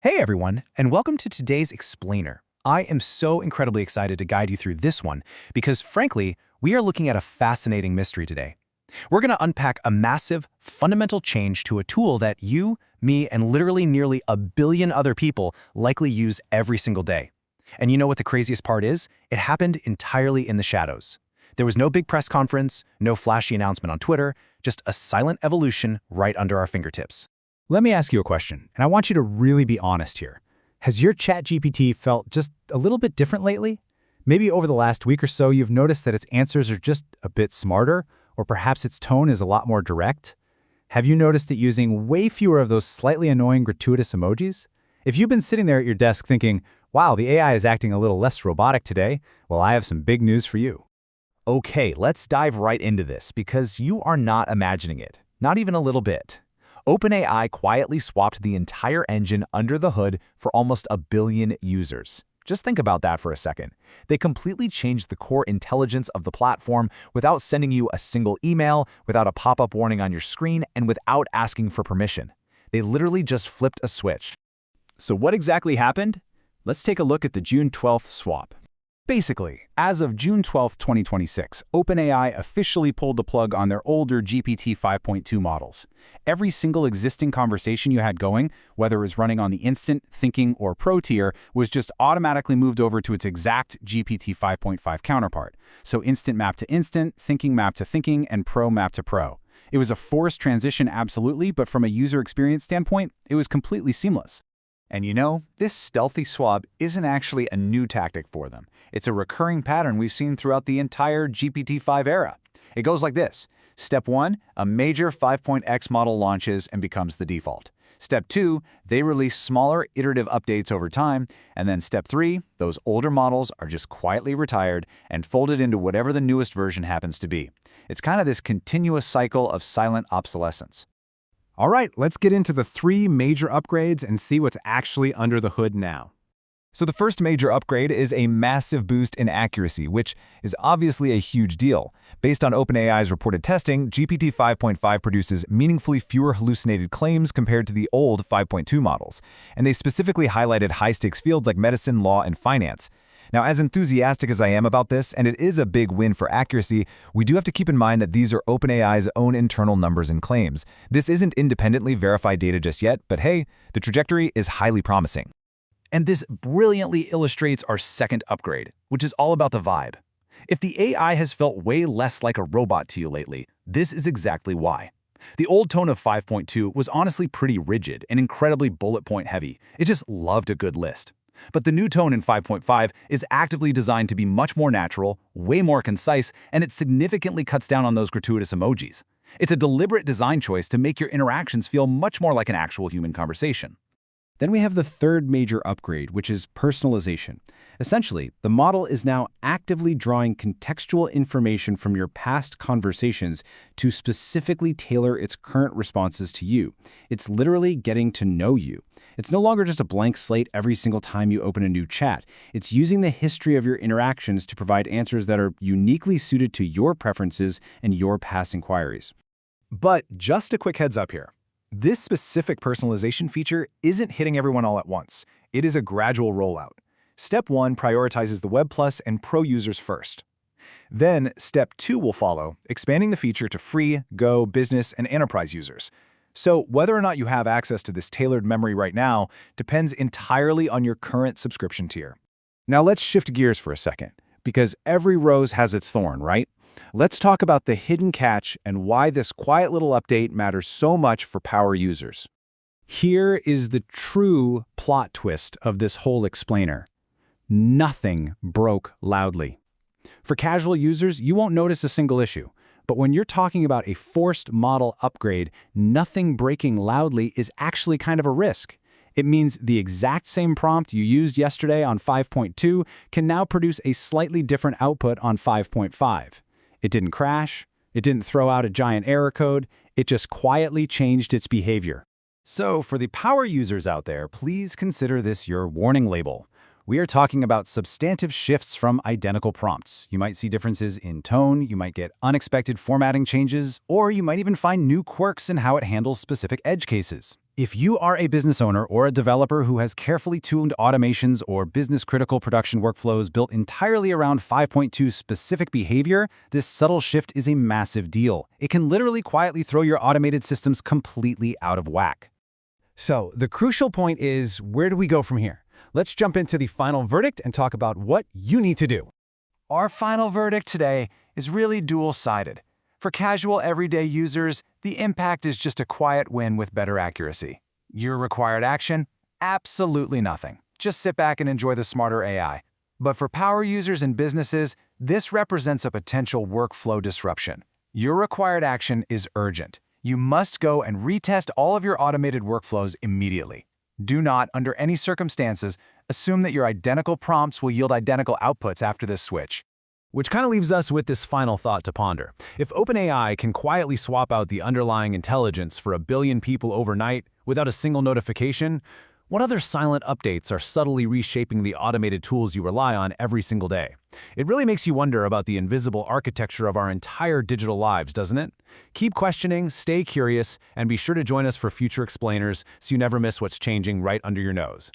Hey everyone, and welcome to today's Explainer. I am so incredibly excited to guide you through this one because, frankly, we are looking at a fascinating mystery today. We're going to unpack a massive, fundamental change to a tool that you, me, and literally nearly a billion other people likely use every single day. And you know what the craziest part is? It happened entirely in the shadows. There was no big press conference, no flashy announcement on Twitter, just a silent evolution right under our fingertips. Let me ask you a question, and I want you to really be honest here. Has your ChatGPT felt just a little bit different lately? Maybe over the last week or so you've noticed that its answers are just a bit smarter, or perhaps its tone is a lot more direct? Have you noticed it using way fewer of those slightly annoying gratuitous emojis? If you've been sitting there at your desk thinking, wow, the AI is acting a little less robotic today, well, I have some big news for you. Okay, let's dive right into this because you are not imagining it, not even a little bit. OpenAI quietly swapped the entire engine under the hood for almost a billion users. Just think about that for a second. They completely changed the core intelligence of the platform without sending you a single email, without a pop-up warning on your screen, and without asking for permission. They literally just flipped a switch. So what exactly happened? Let's take a look at the June 12th swap. Basically, as of June 12, 2026, OpenAI officially pulled the plug on their older GPT 5.2 models. Every single existing conversation you had going, whether it was running on the Instant, Thinking, or Pro tier, was just automatically moved over to its exact GPT 5.5 counterpart. So Instant mapped to Instant, Thinking mapped to Thinking, and Pro mapped to Pro. It was a forced transition absolutely, but from a user experience standpoint, it was completely seamless. And you know, this stealthy swap isn't actually a new tactic for them. It's a recurring pattern we've seen throughout the entire GPT-5 era. It goes like this. Step 1, a major 5.x model launches and becomes the default. Step 2, they release smaller iterative updates over time. And then Step 3, those older models are just quietly retired and folded into whatever the newest version happens to be. It's kind of this continuous cycle of silent obsolescence. All right, let's get into the 3 major upgrades and see what's actually under the hood now. So the first major upgrade is a massive boost in accuracy, which is obviously a huge deal. Based on OpenAI's reported testing, GPT 5.5 produces meaningfully fewer hallucinated claims compared to the old 5.2 models, and they specifically highlighted high-stakes fields like medicine, law, and finance. Now, as enthusiastic as I am about this, and it is a big win for accuracy, we do have to keep in mind that these are OpenAI's own internal numbers and claims. This isn't independently verified data just yet, but hey, the trajectory is highly promising. And this brilliantly illustrates our second upgrade, which is all about the vibe. If the AI has felt way less like a robot to you lately, this is exactly why. The old tone of 5.2 was honestly pretty rigid and incredibly bullet point heavy. It just loved a good list. But the new tone in 5.5 is actively designed to be much more natural, way more concise, and it significantly cuts down on those gratuitous emojis. It's a deliberate design choice to make your interactions feel much more like an actual human conversation. Then we have the third major upgrade, which is personalization. Essentially, the model is now actively drawing contextual information from your past conversations to specifically tailor its current responses to you. It's literally getting to know you. It's no longer just a blank slate every single time you open a new chat. It's using the history of your interactions to provide answers that are uniquely suited to your preferences and your past inquiries. But just a quick heads up here. This specific personalization feature isn't hitting everyone all at once. It is a gradual rollout. Step 1 prioritizes the Web Plus and Pro users first. Then, Step 2 will follow, expanding the feature to free, Go, business, and enterprise users. So whether or not you have access to this tailored memory right now depends entirely on your current subscription tier. Now let's shift gears for a second, because every rose has its thorn, right? Let's talk about the hidden catch and why this quiet little update matters so much for power users. Here is the true plot twist of this whole explainer. Nothing broke loudly. For casual users, you won't notice a single issue. But when you're talking about a forced model upgrade, nothing breaking loudly is actually kind of a risk. It means the exact same prompt you used yesterday on 5.2 can now produce a slightly different output on 5.5. It didn't crash, it didn't throw out a giant error code, it just quietly changed its behavior. So for the power users out there, please consider this your warning label. We are talking about substantive shifts from identical prompts. You might see differences in tone, you might get unexpected formatting changes, or you might even find new quirks in how it handles specific edge cases. If you are a business owner or a developer who has carefully tuned automations or business-critical production workflows built entirely around 5.2 specific behavior, this subtle shift is a massive deal. It can literally quietly throw your automated systems completely out of whack. So, the crucial point is, where do we go from here? Let's jump into the final verdict and talk about what you need to do. Our final verdict today is really dual-sided. For casual, everyday users, the impact is just a quiet win with better accuracy. Your required action? Absolutely nothing. Just sit back and enjoy the smarter AI. But for power users and businesses, this represents a potential workflow disruption. Your required action is urgent. You must go and retest all of your automated workflows immediately. Do not, under any circumstances, assume that your identical prompts will yield identical outputs after this switch. Which kind of leaves us with this final thought to ponder. If OpenAI can quietly swap out the underlying intelligence for 1 billion people overnight without a single notification, what other silent updates are subtly reshaping the automated tools you rely on every single day? It really makes you wonder about the invisible architecture of our entire digital lives, doesn't it? Keep questioning, stay curious, and be sure to join us for future explainers so you never miss what's changing right under your nose.